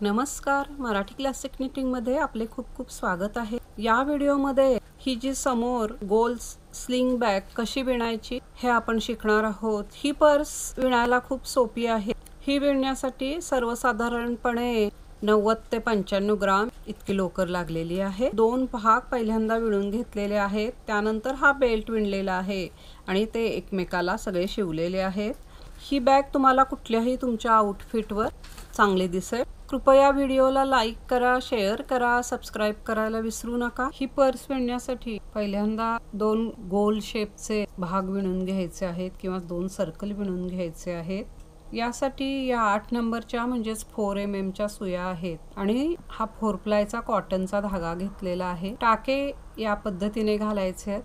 नमस्कार, Marathi classic knitting मध्ये आपले खूप खूप स्वागत आहे। या व्हिडिओ मध्ये ही जी समोर गोल स्लिंग बॅग कशी विणायची हे आपण शिकणार आहोत। ही पर्स विणायला खूप सोपी आहे। ही विणण्यासाठी सर्वसाधारणपणे 90 ते 95 ग्राम इतकी लोकर लागलेली आहे। दोन भाग पहिल्यांदा विणून घेतलेले आहेत, त्यानंतर हा बेल्ट विणलेला आहे आणि ते एकमेकाला सगळे शिवलेले आहेत। ही बॅग तुम्हाला कुठल्याही तुमच्या आउटफिटवर चांगली दिसेल। कृपया व्हिडिओला लाईक करा, शेअर करा, सबस्क्राइब करायला विसरू नका। ही पर्स विणण्यासाठी पहिल्यांदा दोन गोल शेपचे भाग विणून घ्यायचे आहेत किंवा दोन सर्कल विणून घ्यायचे आहेत। यासाठी या 8 नंबरच्या म्हणजेच 4 mm च्या सुया आहेत आणि हा 4 प्लायचा कॉटनचा धागा घेतलेला आहे। टाके या पद्धतीने घालायचे आहेत।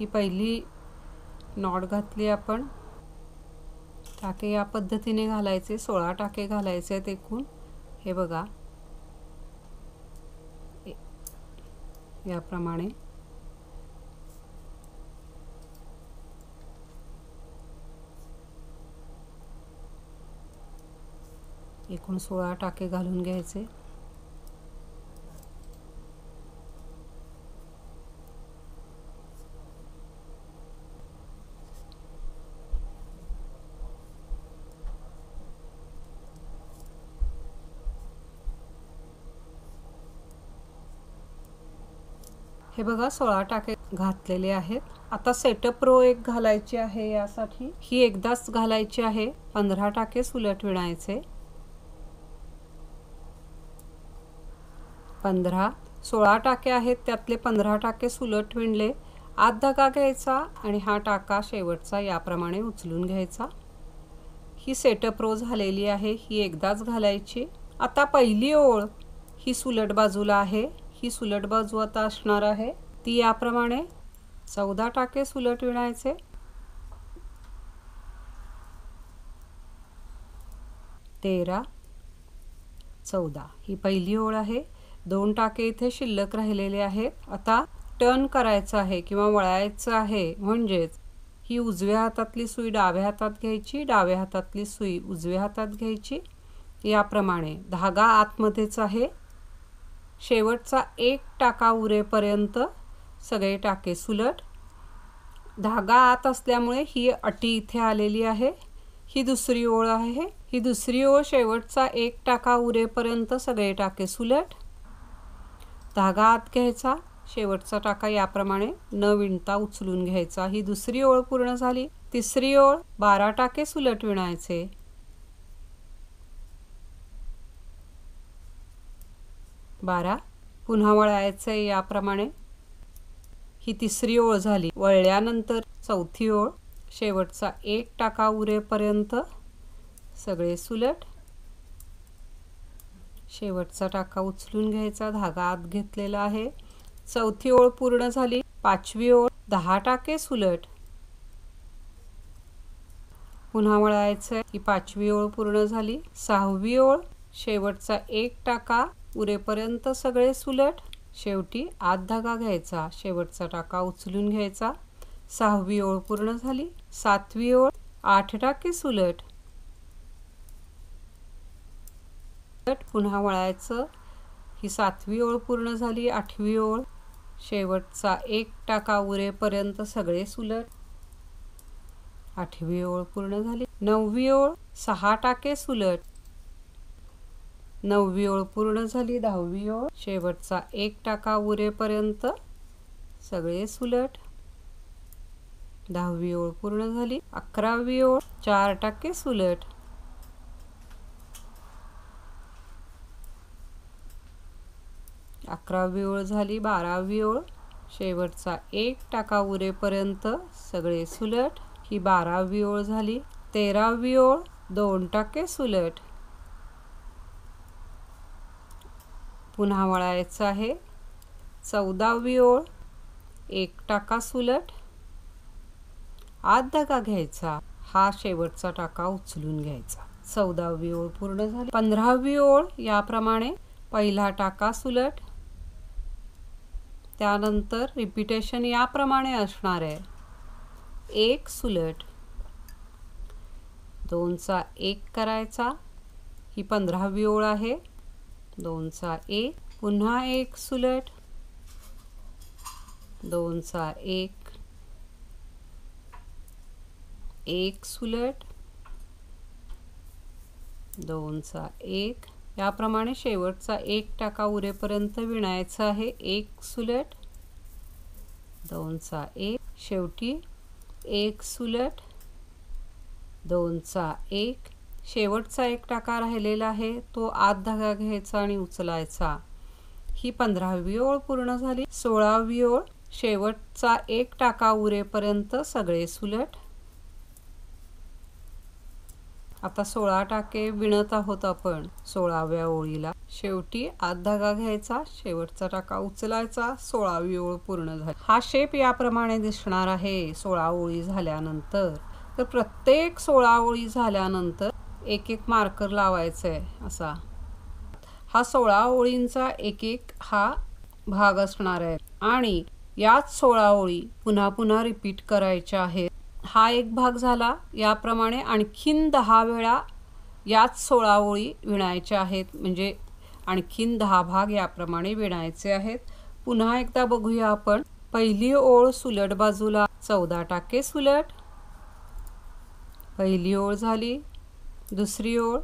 ही पहिली नॉट घातली आपण। टाके या पद्धतीने घालायचे, 16 टाके घालायचे आहेत एकूण। हे बघा, याप्रमाणे एकूण 16 टाके घालून घ्यायचे। हे बघा, 16 टाके घातलेले आहेत। आता सेटअप रो एक घालायची आहे। यासाठी ही एकदाच घालायची आहे। 15 टाके सुलट विणायचे। 15 16 टाके आहेत, त्यातले 15 टाके सुलट विणले। आत धागा घ्यायचा आणि हा टाका शेवटचा याप्रमाणे उचलून घ्यायचा। ही सेटअप रो झालेली आहे, ही एकदाच घालायची। आता पहिली ओळ ही सुलट बाजूला आहे, ही सुलट बाजू आता असणार आहे ती याप्रमाणे 14 टाके सुलट विणायचे। 13 14 ही पहिली ओळ आहे। 2 टाके इथे शिल्लक राहिलेले आहेत। आता टर्न करायचं आहे किंवा वळायचं आहे, म्हणजेच ही उजव्या हातातली सुई डाव्या हातात घ्यायची, डाव्या हातातली सुई उजव्या हातात घ्यायची। याप्रमाणे धागा आतमध्येच आहे। शेवटचा एक टाका उरेपर्यंत सगळे टाके सुलट। धागा आत असल्यामुळे ही अटी इथे आलेली आहे। ही दुसरी ओळ आहे। ही दुसरी ओळ शेवटचा एक टाका उरेपर्यंत सगळे टाके सुलट। धागा आत घ्यायचा, शेवटचा टाका याप्रमाणे न विणता उचलून घ्यायचा। ही दुसरी ओळ पूर्ण झाली। तिसरी ओळ 12 टाके सुलट विणायचे। 12 पुन्हा वळायचे याप्रमाणे। ही तिसरी ओळ झाली। वळल्यानंतर चौथी ओळ, शेवटचा एक टाका उरेपर्यंत सगळे सुलट। शेवटचा टाका उचलून घ्यायचा, धागा आत घेतलेला आहे। चौथी ओळ पूर्ण झाली। पाचवी ओळ 10 टाके सुलट। पुन्हा वळायचं, ही पाचवी ओळ पूर्ण झाली। सहावी ओळ, शेवटचा एक टाका उरेपर्यंत सगळे सुलट। शेवटी आत धागा घ्यायचा, शेवटचा टाका उचलून घ्यायचा। सहावी ओळ पूर्ण झाली। सातवी ओळ 8 टाके सुलट। पुन्हा वळायचं, ही सातवी ओळ पूर्ण झाली। आठवी ओळ, शेवटचा एक टाका उरेपर्यंत सगळे सुलट। आठवी ओळ पूर्ण झाली। नववी ओळ 6 टाके सुलट। नववी ओळ पूर्ण झाली। 10वी ओळ, शेवटचा एक टाका उरेपर्यंत सगळे सुलट। 10वी ओळ पूर्ण झाली। 11वी ओळ 4 टाके सुलट। 11वी ओळ झाली। 12वी ओळ, शेवटचा एक टाका उरेपर्यंत सगळे सुलट। ही 12वी ओळ झाली। 13वी ओळ 2 टाके सुलट। पुन्हा वळायचं आहे। 14वी ओळ 1 टाका सुलट। आत धागा घ्यायचा, हा शेवटचा टाका उचलून घ्यायचा। 14वी ओळ पूर्ण झाली। 15वी ओळ याप्रमाणे पहिला टाका सुलट। त्यानंतर रिपीटेशन याप्रमाणे असणार आहे। 1 सुलट, 2चा 1 करायचा, ही 15वी ओळ आहे. 2 चा 1, पुन्हा एक सुलट, 2 चा 1, 1 सुलट, 2 चा 1. याप्रमाणे शेवटचा 1 टाका उरेपर्यंत विणायचा आहे. 1 सुलट, 2 चा 1, शेवटी 1 सुलट, 2 चा 1. शेवटचा 1 टाका राहिलेला आहे, तो आत धागा घ्यायचा आणि उचलायचा. ही 15वी ओळ पूर्ण झाली. 16वी ओळ, शेवटचा 1 टाका उरेपर्यंत सगळे सुलट. आता 16 टाके विणत आहोत आपण 16व्या ओळीला. शेवटी आत धागा घ्यायचा, शेवटचा टाका उचलायचा. 16वी ओळ पूर्ण झाली. हा शेप याप्रमाणे दिसणार आहे 16 ओळी झाल्यानंतर. तर प्रत्येक 16 ओळी झाल्यानंतर एक एक मार्कर लावायचा आहे असा. हा 16 ओळींचा एक एक हा भाग असणार आहे आणि याच 16 ओळी पुन्हा पुन्हा रिपीट करायच्या आहेत. हा एक भाग झाला. याप्रमाणे आणखीन 10 वेळा याच 16 ओळी विणायच्या आहेत. म्हणजे आणखीन 10 भाग याप्रमाणे विणायचे आहेत. पुन्हा एकदा बघूया आपण. पहिली ओळ सुलट बाजूला 14 टाके सुलट, पहिली ओळ झाली. दुसरी ओळ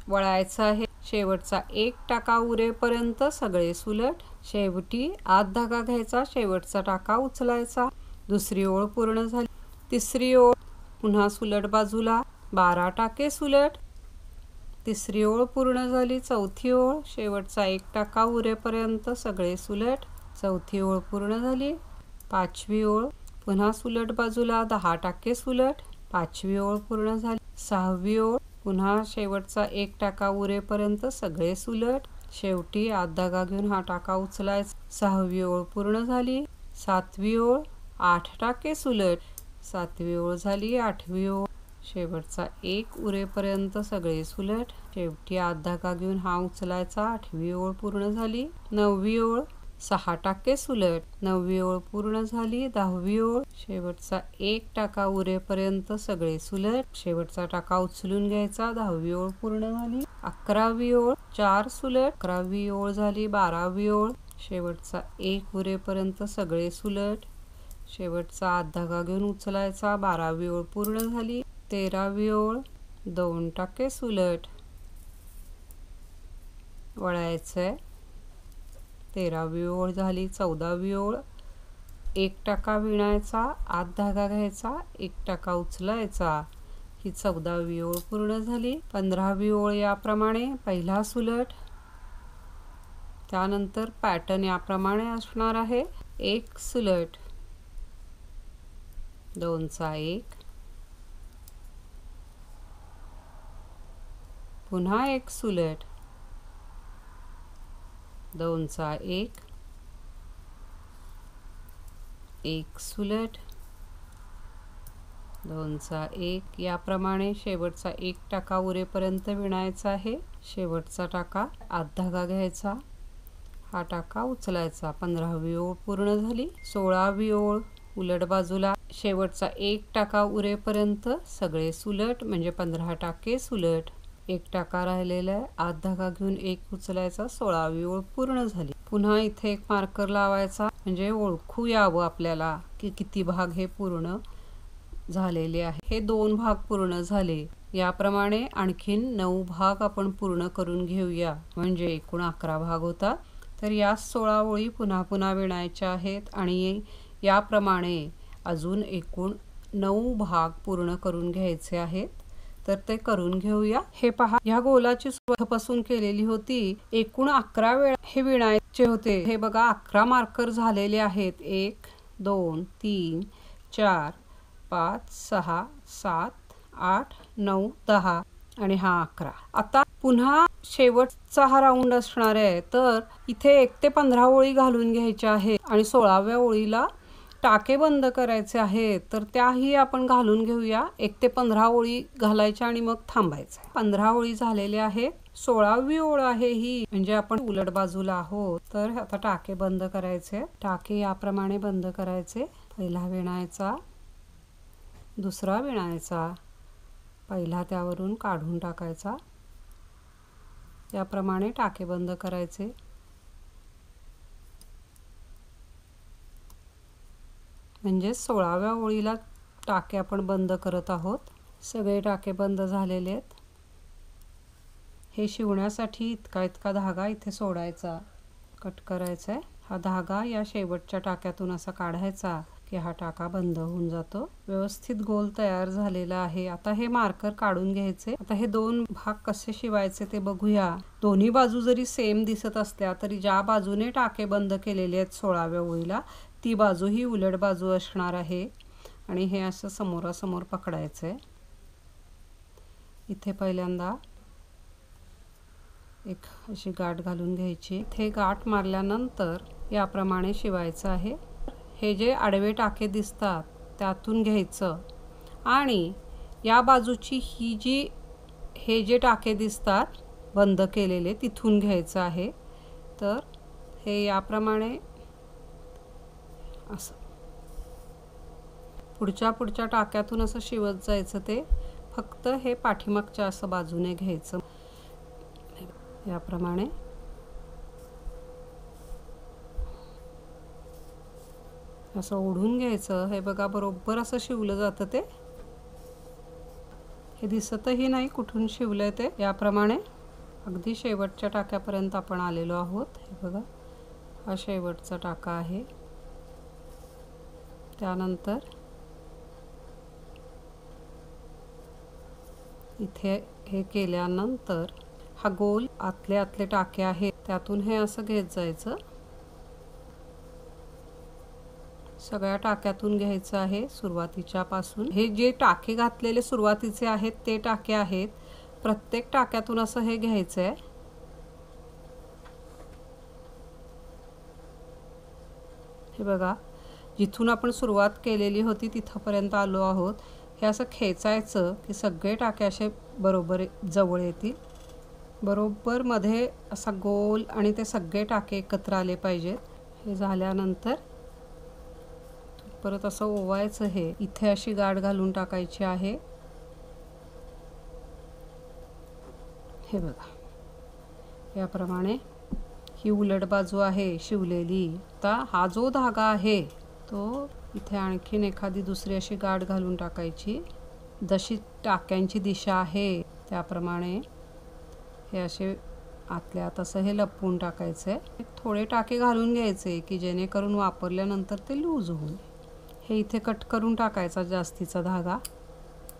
वळायचं आहे, शेवटचा 1 टाका उरेपर्यंत सगळे सुलट. शेवटी आत धागा घ्यायचा, शेवटचा टाका उचलायचा. दुसरी ओळ पूर्ण झाली. तिसरी ओळ पुन्हा सुलट बाजूला 12 टाके सुलट, तिसरी ओळ पूर्ण झाली. चौथी ओळ, शेवटचा 1 टाका उरेपर्यंत सगळे सुलट, चौथी ओळ पूर्ण झाली. पाचवी ओळ पुन्हा सुलट बाजूला 10 टाके सुलट, पाचवी ओळ पूर्ण झाली. सहावी ओळ पुन्हा शेवटचा 1 टाका उरेपर्यंत सगळे सुलट, शेवटी आत धागा घेऊन हा टाका उचलायचा. सहावी ओळ पूर्ण झाली. सातवी ओळ 8 टाके सुलट, सातवी ओळ झाली. आठवी ओळ, शेवटचा 1 उरेपर्यंत सगळे सुलट, शेवटी आत धागा घेऊन हा उचलायचा. आठवी ओळ पूर्ण झाली. नववी ओळ 6 टाके सुलट, नववी ओळ पूर्ण झाली. 10वी ओळ, शेवटचा 1 टाका उरेपर्यंत सगळे सुलट, शेवटचा टाका उचलून घ्यायचा. 10वी ओळ पूर्ण झाली. 11वी ओळ 4 सुलट, 11वी ओळ झाली. 12वी ओळ, शेवटचा 1 उरेपर्यंत सगळे सुलट, शेवटचा आत धागा घेऊन उचलायचा. 12वी ओळ पूर्ण झाली. 13वी ओळ 2 टाके सुलट, वळायचंय. 13वी ओळ झाली. 14वी ओळ 1 टाका विणायचा, आत धागा घ्यायचा, 1 टाका उचलायचा. ही 14वी ओळ पूर्ण झाली. 15वी ओळ याप्रमाणे पहिला सुलट, त्यानंतर पॅटर्न याप्रमाणे असणार आहे. 1 सुलट, 2 चा 1, पुन्हा 1 सुलट, 2 चा 1, 1 सुलट, 2 चा 1. याप्रमाणे शेवटचा 1 टाका उरेपर्यंत विणायचा आहे. शेवटचा टाका आत धागा घ्यायचा, हा टाका उचलायचा. 15वी ओळ पूर्ण झाली. 16वी ओळ उलट बाजूला, शेवटचा 1 टाका उरेपर्यंत सगळे सुलट, म्हणजे 15 टाके सुलट. 1 टाका राहिलेला आहे, आत धागा घेऊन 1 उचलायचा. 16वी ओळ पूर्ण झाली. पुन्हा इथे एक मार्कर लावायचा, म्हणजे ओळखू यावं आपल्याला की किती भाग हे पूर्ण झालेले आहे. हे 2 भाग पूर्ण झाले. याप्रमाणे आणखीन 9 भाग आपण पूर्ण करून घेऊया, म्हणजे एकूण 11 भाग होतात. तर या 16 ओळी पुन्हा पुन्हा विणायच्या आहेत आणि याप्रमाणे अजून एकूण 9 भाग पूर्ण करून घ्यायचे आहेत. तर ते करून घेऊया. हे पहा, या गोलाची सुरुवातीपासून केलेली होती. एकूण 11 वेळा हे विणायचे होते. हे बघा 11 मार्कर झालेले आहेत. 1 2 3 4 5 6 7 8 9 10 आणि हा 11. आता पुन्हा शेवटचा हा राऊंड असणार आहे. तर इथे 1 ते 15 ओळी घालून घ्यायच्या आहेत आणि 16व्या ओळीला टाके बंद करायचे आहेत. तर त्याही आपण घालून घेऊया. 1 ते 15 ओळी घालायच्या आणि मग थांबायचं. 15 ओळी झालेल्या आहेत. 16वी ओळ आहे ही, म्हणजे आपण उलट बाजूला आहोत. तर आता टाके बंद करायचे. टाके याप्रमाणे बंद करायचे. पहिला विणायचा, दुसरा विणायचा, पहिला त्यावरून काढून टाकायचा, याप्रमाणे टाके बंद करायचे। म्हणजे 16व्या ओळीला टाके आपण बंद करत आहोत। सगळे टाके बंद झालेले आहेत। हे शिवण्यासाठी इतका धागा इथे सोडायचा, कट करायचा आहे। हा धागा या शेवटच्या टाक्यातून असा काढायचा की हा टाका बंद होऊन जातो। व्यवस्थित गोल तयार झालेला आहे। आता हे मार्कर काढून घ्यायचे। आता हे दोन भाग कसे शिवायचे ते बघूया। दोन्ही बाजू जरी सेम दिसत असल्या तरी ज्या बाजूने टाके बंद केलेले आहेत 16व्या ओळीला ती बाजू ही उलट बाजू असणार आहे आणि हे असं समोरासमोर पकडायचे। इथे पहिल्यांदा एक अशी गाठ घालून घ्यायची। इथे गाठ मारल्यानंतर याप्रमाणे शिवायचं आहे। हे जे आडवे टाके दिसतात त्यातून घ्यायचं आणि या बाजूची हे जे टाके दिसतात बंद केलेले तिथून घ्यायचं आहे। तर हे याप्रमाणे असं पुढच्या टाक्यातून असं शिवत जायचं। ते फक्त हे पाठीमागच्या असं बाजूने घ्यायचं। याप्रमाणे असं ओढून घ्यायचं। हे बघा बरोबर असं शिवलं जातं। ते हे दिसतही नाही कुठून शिवलंय ते। याप्रमाणे अगदी शेवटच्या टाक्यापर्यंत आपण आलेलो आहोत। हे बघा हा शेवटचा टाका आहे। त्यानंतर इथे हे केल्यानंतर हा गोल आतले टाके आहेत त्यातून हे असं घेत जायचं। सगळ्या टाक्यातून घ्यायचं आहे सुरुवातीच्या पासून। हे जे टाके घातलेले सुरुवातीचे आहेत ते टाके आहेत। प्रत्येक टाक्यातून असं हे घ्यायचंय। हे बघा जिथून आपण सुरुवात केलेली होती तिथपर्यंत आलो आहोत। हे असं खेचायचं की सगळे टाके असे बरोबर जवळ येतील। बरोबर मध्ये असा गोल आणि ते सगळे टाके एकत्र आले पाहिजेत। हे झाल्यानंतर परत असं ओवायचं। हे इथे अशी गाठ घालून टाकायची आहे। हे बघा याप्रमाणे ही उलट बाजू आहे शिवलेली। आता हा जो धागा आहे तो इथे आणखीन एखादी दुसरी अशी गाठ घालून टाकायची। जशी टाक्यांची दिशा आहे त्याप्रमाणे हे असे आतल्यात असं हे लपवून टाकायचंय। थोडे टाके घालून घ्यायचे की जेणेकरून वापरल्यानंतर ते लूज होईल। हे इथे कट करून टाकायचा जास्तीचा धागा।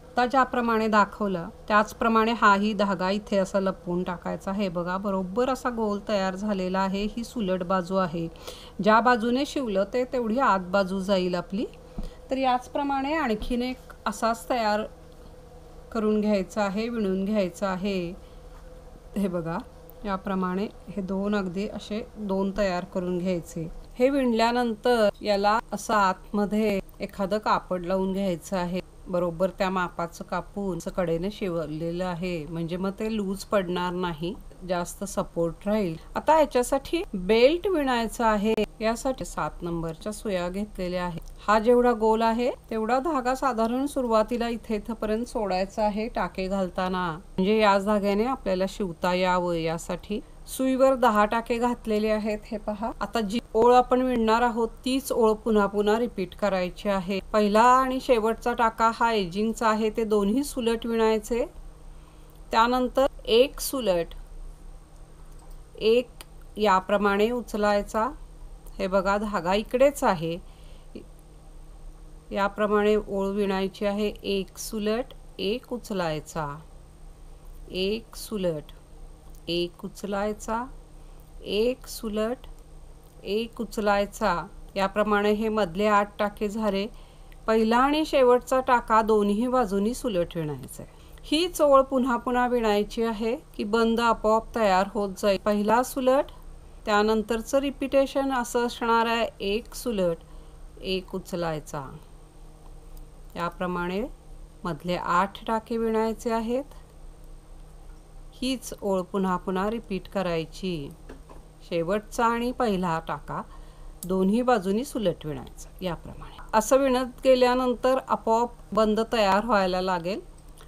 आता ज्याप्रमाणे दाखवलं त्याचप्रमाणे हाही धागा इथे असा लपवून टाकायचा। हे बघा बरोबर असा गोल तयार झालेला आहे। ही सुलट बाजू आहे। ज्या बाजूने शिवलं ते तेवढी आत बाजू जाईल आपली। तर याचप्रमाणे आणखीन एक असाच तयार करून घ्यायचा आहे, विणून घ्यायचा आहे। हे बघा याप्रमाणे हे दोन अगदी असे दोन तयार करून घ्यायचे। हे विणल्यानंतर याला असं आतमध्ये एखादं कापड लावून घ्यायचं आहे। बरोबर त्या मापाचं कापून कडेने शिवलेलं आहे म्हणजे मग ते लूज पडणार नाही, जास्त सपोर्ट राहील। आता याच्यासाठी बेल्ट विणायचा आहे। यासाठी 7 नंबरच्या सुया घेतलेल्या आहेत। हा जेवढा गोल आहे तेवढा धागा साधारण सुरुवातीला इथेपर्यंत सोडायचा आहे टाके घालताना, म्हणजे याच धाग्याने आपल्याला शिवता यावं यासाठी। सुईवर 10 टाके घातलेले आहेत। हे पहा आता जी ओळ आपण विणणार आहोत तीच ओळ पुन्हा रिपीट करायची आहे। पहिला आणि शेवटचा टाका हा एजिंगचा आहे ते दोन्ही सुलट विणायचे। त्यानंतर एक सुलट एक याप्रमाणे उचलायचा। हे बघा धागा इकडेच आहे। याप्रमाणे ओळ विणायची आहे। एक सुलट एक उचलायचा, एक सुलट एक उचलायचा, एक सुलट एक उचलायचा। याप्रमाणे हे मधले 8 टाके झाले। पहिला आणि शेवटचा टाका दोन्ही बाजूनी सुलट विणायचा आहे। हीच ओळ पुन्हा विणायची आहे की बंद आपोआप तयार होत जाईल। पहिला सुलट त्यानंतरचं रिपीटेशन असं असणार आहे। एक सुलट एक उचलायचा। याप्रमाणे मधले 8 टाके विणायचे आहेत। हीच ओळ पुन्हा रिपीट करायची। शेवटचा आणि पहिला टाका दोन्ही बाजूनी सुलट विणायचा। याप्रमाणे असं विणत गेल्यानंतर आपोआप बंद तयार व्हायला लागेल।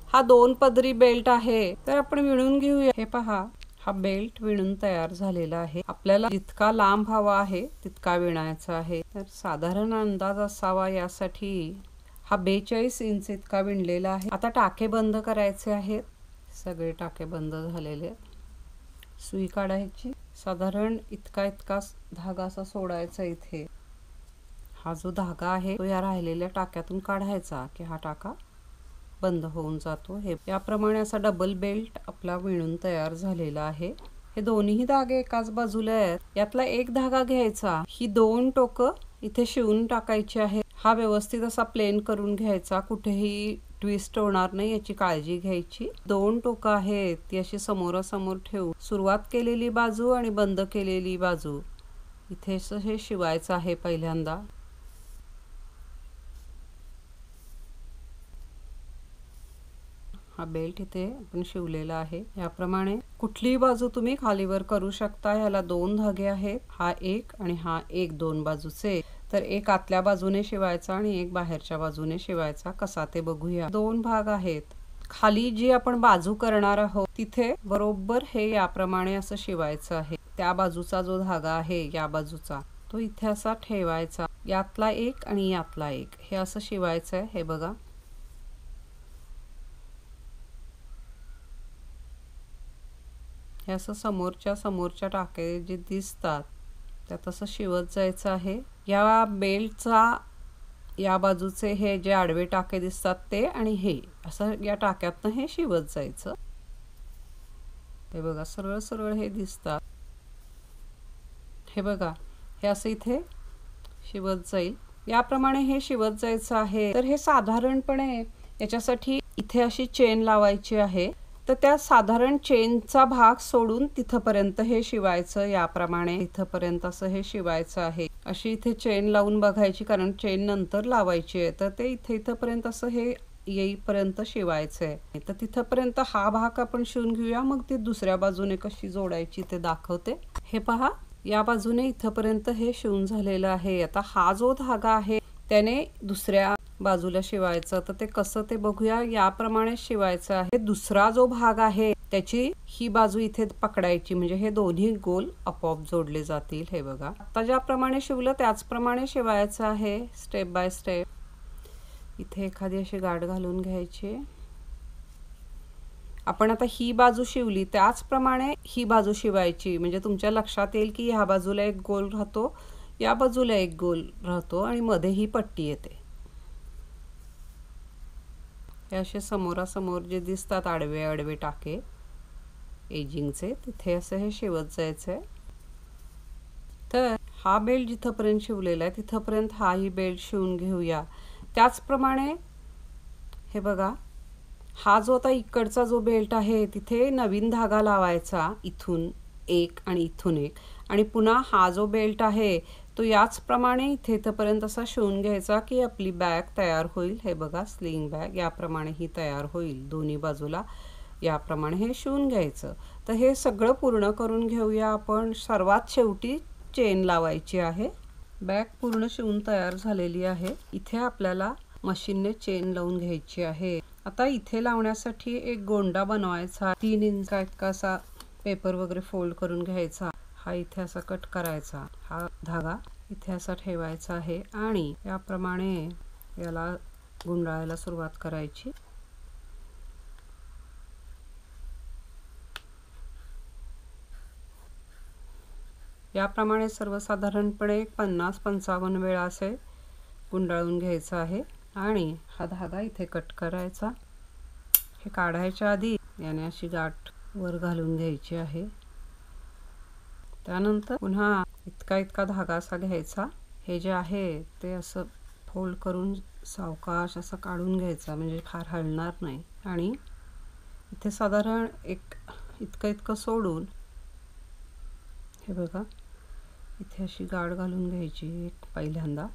हा 2 पदरी बेल्ट आहे तर आपण विणून घेऊया। हे पहा हा बेल्ट विणून तयार झालेला आहे। आपल्याला जितका लांब हवा आहे तितका विणायचा आहे। तर साधारण अंदाज असावा यासाठी हा 42 इंच इतका विणलेला आहे। आता टाके बंद करायचे आहेत। सगळे टाके बंद झालेले आहेत। सुई काढायची, साधारण इतका धागा असा सोडायचा इथे। हा जो धागा आहे तो या राहिलेल्या टाक्यातून काढायचा की हा टाका बंद होऊन जातो। हे याप्रमाणे असा डबल बेल्ट आपला विणून तयार झालेला आहे। हे दोन्ही धागे एकाच बाजूला आहेत। यातला एक धागा घ्यायचा, ही दोन टोकं इथे शिवून टाकायची आहे। हा व्यवस्थित असा प्लेन करून घ्यायचा, कुठेही ट्विस्ट होणार नाही याची काळजी घ्यायची। दोन टोकं आहेत ती अशी समोरासमोर ठेवून सुरुवात केलेली बाजू आणि बंद केलेली बाजू इथे हे शिवायचं आहे पहिल्यांदा। हा बेल्ट इथे आपण शिवलेला आहे। याप्रमाणे कुठलीही बाजू तुम्ही खालीवर करू शकता। याला दोन धागे आहेत, हा एक आणि हा एक, दोन बाजूचे। तर एक आतल्या बाजूने शिवायचा आणि एक बाहेरच्या बाजूने शिवायचा। कसा ते बघूया। दोन भाग आहेत। खाली जी आपण बाजू करणार आहोत तिथे बरोबर हे याप्रमाणे असं शिवायचं आहे। त्या बाजूचा जो धागा आहे या बाजूचा तो इथे असा ठेवायचा। यातला एक आणि यातला एक हे असं शिवायचं आहे। हे बघा, हे असं समोरच्या टाके जे दिसतात त्यात असं शिवत जायचं आहे। या बेल्टचा या बाजूचे हे जे आडवे टाके दिसतात ते आणि हे असं या टाक्यातनं हे शिवत जायचं। हे बघा, सरळ सरळ हे दिसतात। हे बघा, हे असं इथे शिवत जाईल। याप्रमाणे हे शिवत जायचं आहे। तर हे साधारणपणे याच्यासाठी इथे अशी चेन लावायची आहे। तर त्या साधारण चेनचा भाग सोडून तिथपर्यंत हे शिवायचं। याप्रमाणे इथपर्यंत असं हे शिवायचं आहे। अशी इथे चेन लावून बघायची, कारण चेन नंतर लावायची आहे। तर ते इथपर्यंत असं हे येईपर्यंत शिवायचं आहे। तर तिथपर्यंत हा भाग आपण शिवून घेऊया, मग ती दुसऱ्या बाजूने कशी जोडायची ते दाखवते। हे पहा, या बाजूने इथपर्यंत हे शिवून झालेलं आहे। आता हा जो धागा आहे त्याने दुसऱ्या बाजूला शिवायचं। तर ते कसं ते बघूया। याप्रमाणे शिवायचं आहे। दुसरा जो भाग आहे त्याची ही बाजू इथे पकडायची, म्हणजे हे दोन्ही गोल आपोआप जोडले जातील। हे बघा, आता ज्याप्रमाणे शिवलं त्याचप्रमाणे शिवायचं आहे, स्टेप बाय स्टेप। इथे एखादी अशी गाठ घालून घ्यायची। आपण आता ही बाजू शिवली त्याचप्रमाणे ही बाजू शिवायची, म्हणजे तुमच्या लक्षात येईल की ह्या बाजूला एक गोल राहतो, या बाजूला एक गोल राहतो आणि मध्ये ही पट्टी येते। हे असे समोरासमोर जे दिसतात आडवे आडवे टाके एजिंगचे, तिथे असं हे शिवत जायचंय। तर हा बेल्ट जिथपर्यंत शिवलेला आहे तिथपर्यंत हाही बेल्ट शिवून घेऊया। त्याचप्रमाणे हे बघा, हा जो आता इकडचा जो बेल्ट आहे तिथे नवीन धागा लावायचा, इथून एक आणि इथून एक, आणि पुन्हा हा जो बेल्ट आहे तो याचप्रमाणे इथेपर्यंत असा शिवून घ्यायचा की आपली बॅग तयार होईल। हे बघा, स्लिंग बॅग याप्रमाणे ही तयार होईल। दोन्ही बाजूला याप्रमाणे हे शिवून घ्यायचं। तर हे सगळं पूर्ण करून घेऊया आपण। सर्वात शेवटी चेन लावायची आहे। बॅग पूर्ण शिवून तयार झालेली आहे। इथे आपल्याला मशीनने चेन लावून घ्यायची आहे। आता इथे लावण्यासाठी एक गोंडा बनवायचा। 3 इंच इतका असा पेपर वगैरे फोल्ड करून घ्यायचा। हा इथे असा कट करायचा। हा धागा इथे असा ठेवायचा आहे आणि याप्रमाणे याला गुंडाळायला सुरुवात करायची। याप्रमाणे सर्वसाधारणपणे 50-55 वेळा असे गुंडाळून घ्यायचं आहे आणि हा धागा इथे कट करायचा। हे काढायच्या आधी याने अशी गाठ वर घालून घ्यायची आहे। त्यानंतर पुन्हा इतका धागा असा घ्यायचा। हे जे आहे ते असं फोल्ड करून सावकाश असं काढून घ्यायचा, म्हणजे फार हलणार नाही। आणि इथे साधारण एक इतकं सोडून हे बघा, इथे अशी गाठ घालून घ्यायची एक पहिल्यांदा।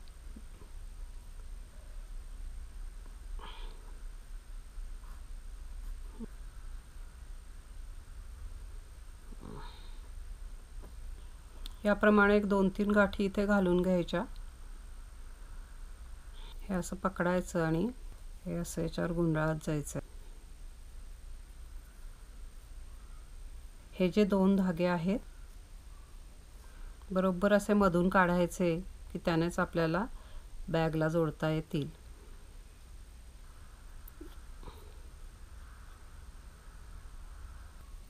याप्रमाणे एक 2-3 गाठी इथे घालून घ्यायच्या। हे असं पकडायचं आणि हे असं याच्यावर गुंडाळत जायचं। हे जे 2 धागे आहेत बरोबर असे मधून काढायचे की त्यानेच आपल्याला बॅगला जोडता येतील।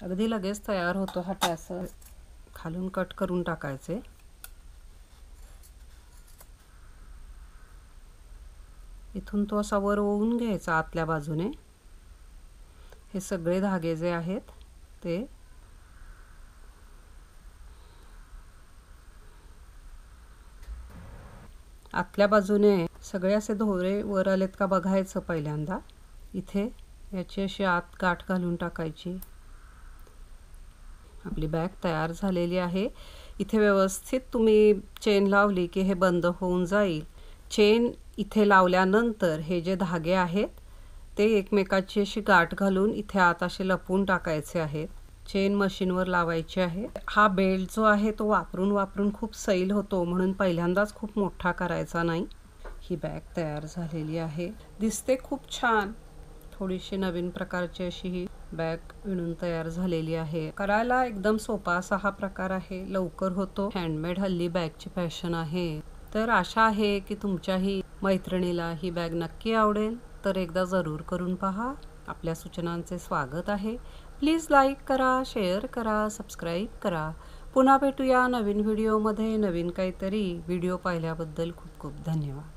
अगदी लगेच तयार होतो हा टॅसल। खालून कट करून टाकायचे। इथून तो असा वर ओवून घ्यायचा आतल्या बाजूने। हे सगळे धागे जे आहेत ते आतल्या बाजूने सगळे असे दोरे वर आलेत का बघायचं पहिल्यांदा। इथे याची अशी आत गाठ घालून टाकायची। आपली बॅग तयार झालेली आहे। इथे व्यवस्थित तुम्ही चेन लावली की हे बंद होऊन जाईल। चेन इथे लावल्यानंतर हे जे धागे आहेत ते एकमेकाची अशी गाठ घालून इथे आत असे लपवून टाकायचे आहेत। चेन मशीनवर लावायची आहे। हा बेल्ट जो आहे तो वापरून खूप सैल होतो, म्हणून पहिल्यांदाच खूप मोठा करायचा नाही। ही बॅग तयार झालेली आहे। दिसते खूप छान। थोडीशी नवीन प्रकारची अशी ही बॅग विणून तयार झालेली आहे। करायला एकदम सोपा असा हा प्रकार आहे। लवकर होतो। हँडमेड हल्ली बॅगची फॅशन आहे। तर आशा आहे की तुमच्याही मैत्रिणीला ही बॅग नक्की आवडेल। तर एकदा जरूर करून पहा। आपल्या सूचनांचे स्वागत आहे। प्लीज लाईक करा, शेअर करा, सबस्क्राईब करा। पुन्हा भेटूया नवीन व्हिडिओमध्ये नवीन काहीतरी। व्हिडिओ पाहिल्याबद्दल खूप खूप धन्यवाद।